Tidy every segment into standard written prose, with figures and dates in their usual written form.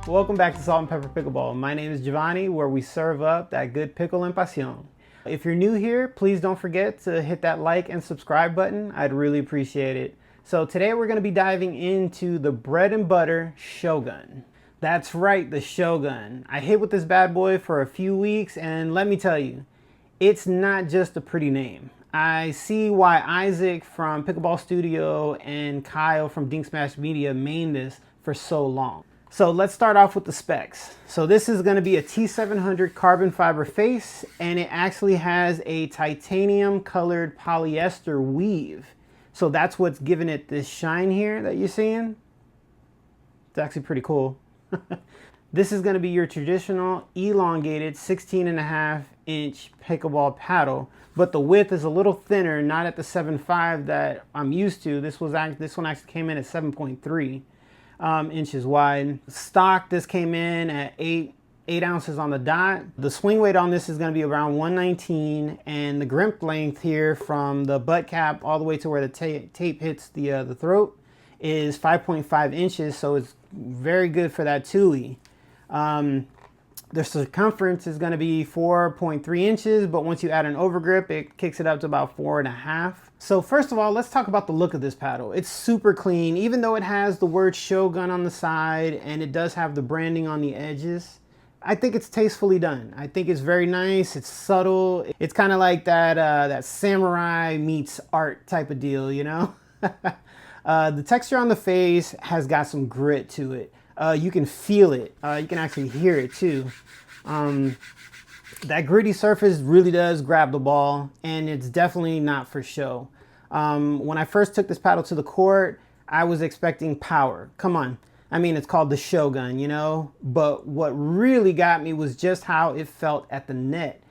Welcome back to Salt and Pepper Pickleball. My name is Giovanni, where we serve up that good pickle and pasión. If you're new here, please don't forget to hit that like and subscribe button. I'd really appreciate it. So today we're going to be diving into the Bread and Butter Shogun. That's right, the Shogun. I hit with this bad boy for a few weeks, and let me tell you, it's not just a pretty name. I see why Isaac from Pickleball Studio and Kyle from Dinks Media mained this for so long. So let's start off with the specs. So this is going to be a T700 carbon fiber face, and it actually has a titanium colored polyester weave. So that's what's giving it this shine here that you're seeing. It's actually pretty cool. This is going to be your traditional elongated 16.5-inch pickleball paddle, but the width is a little thinner, not at the 7.5 that I'm used to. This one actually came in at 7.3. Inches wide. Stock, this came in at 8 ounces on the dot. The swing weight on this is going to be around 119, and the grip length here from the butt cap all the way to where the tape hits the throat is 5.5 inches, so it's very good for that tui. The circumference is going to be 4.3 inches, but once you add an overgrip, it kicks it up to about 4.5. So first of all, let's talk about the look of this paddle. It's super clean, even though it has the word Shogun on the side and it does have the branding on the edges. I think it's tastefully done. I think it's very nice. It's subtle. It's kind of like that samurai meets art type of deal, you know? The texture on the face has got some grit to it. You can feel it. You can actually hear it too. That gritty surface really does grab the ball, and it's definitely not for show. When I first took this paddle to the court, I was expecting power. Come on. I mean, it's called the Shogun, you know? But what really got me was just how it felt at the net.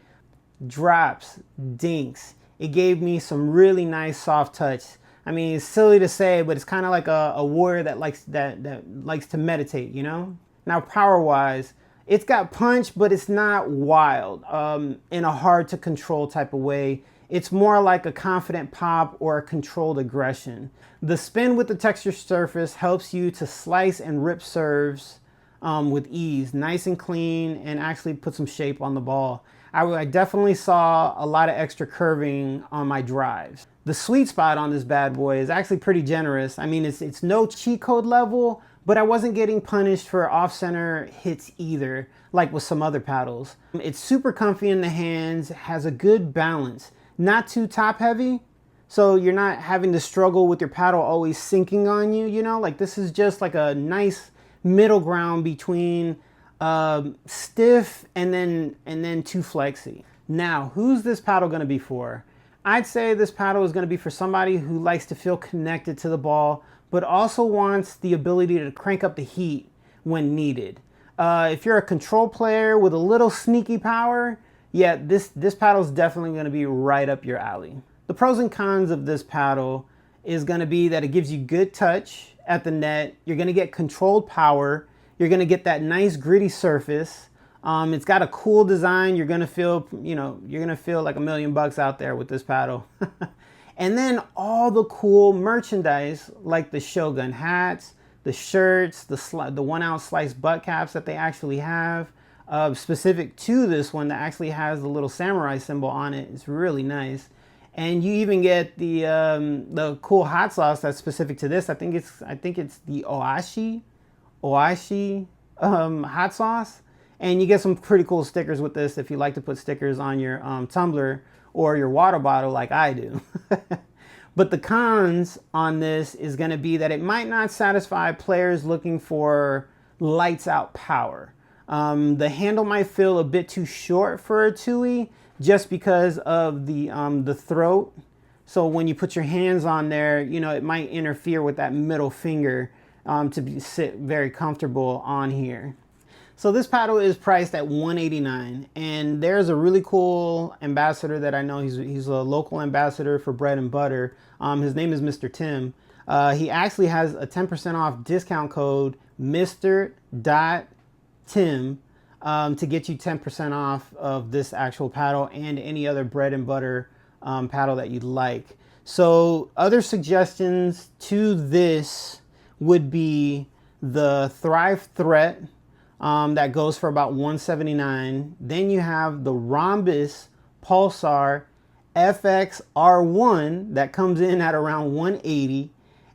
Drops, dinks. It gave me some really nice soft touch. I mean, it's silly to say, but it's kind of like a warrior that likes to meditate, you know? Now, power-wise, it's got punch, but it's not wild in a hard-to-control type of way. It's more like a confident pop or a controlled aggression. The spin with the texture surface helps you to slice and rip serves with ease, nice and clean, and actually put some shape on the ball. I definitely saw a lot of extra curving on my drives. The sweet spot on this bad boy is actually pretty generous. I mean, it's no cheat code level, but I wasn't getting punished for off-center hits either, like with some other paddles. It's super comfy in the hands, has a good balance, not too top heavy, so you're not having to struggle with your paddle always sinking on you, you know? Like, this is just like a nice middle ground between stiff and then too flexy. Now, who's this paddle gonna be for? I'd say this paddle is gonna be for somebody who likes to feel connected to the ball, but also wants the ability to crank up the heat when needed. If you're a control player with a little sneaky power, yeah, this paddle is definitely gonna be right up your alley. The pros and cons of this paddle is gonna be that it gives you good touch at the net. You're gonna get controlled power. You're gonna get that nice gritty surface. It's got a cool design. You're gonna feel, you know, you're gonna feel like $1,000,000 out there with this paddle. And then all the cool merchandise like the Shogun hats, the shirts, the 1-ounce sliced butt caps that they actually have, specific to this one that actually has the little samurai symbol on it. It's really nice. And you even get the cool hot sauce that's specific to this. I think it's the Oishi hot sauce. And you get some pretty cool stickers with this if you like to put stickers on your tumbler or your water bottle like I do. But the cons on this is going to be that it might not satisfy players looking for lights out power. The handle might feel a bit too short for a tui just because of the throat. So when you put your hands on there, you know, it might interfere with that middle finger to sit very comfortable on here. So this paddle is priced at $189, and there's a really cool ambassador that I know. He's a local ambassador for Bread and Butter. His name is Mr.Tim. He actually has a 10% off discount code Mr.Tim to get you 10% off of this actual paddle and any other Bread and Butter paddle that you'd like. So other suggestions to this would be the Thrive Threat, that goes for about $179. Then you have the Rhombus Pulsar FX-R1 that comes in at around $180.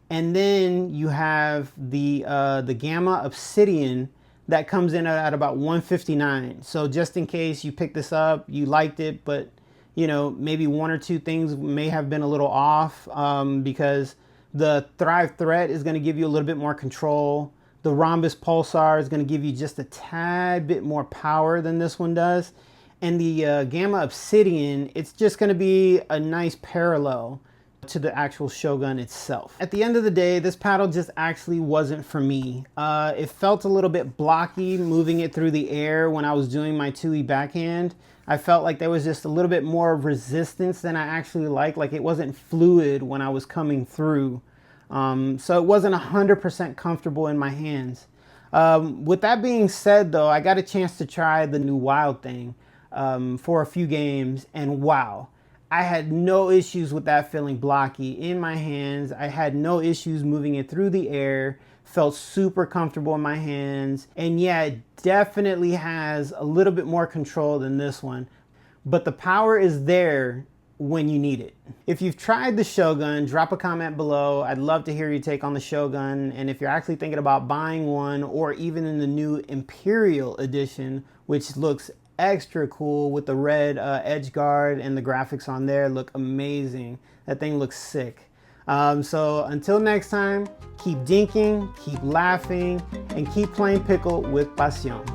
And then you have the Gamma Obsidian that comes in at about $159. So just in case you picked this up, you liked it, but you know, maybe one or two things may have been a little off, because the Thrive Threat is going to give you a little bit more control. The Rhombus Pulsar is going to give you just a tad bit more power than this one does. And the Gamma Obsidian, it's just going to be a nice parallel to the actual Shogun itself. At the end of the day, this paddle just actually wasn't for me. It felt a little bit blocky moving it through the air when I was doing my 2E backhand. I felt like there was just a little bit more resistance than I actually like it wasn't fluid when I was coming through. So it wasn't 100% comfortable in my hands. With that being said though, I got a chance to try the new Wild Thing for a few games, and wow, I had no issues with that feeling blocky in my hands. I had no issues moving it through the air. Felt super comfortable in my hands. And yeah, it definitely has a little bit more control than this one. But the power is there when you need it. If you've tried the Shogun, drop a comment below. I'd love to hear your take on the Shogun. And if you're actually thinking about buying one, or even in the new Imperial Edition, which looks extra cool with the red edge guard, and the graphics on there look amazing. That thing looks sick. So until next time, keep dinking, keep laughing, and keep playing pickle with pasión.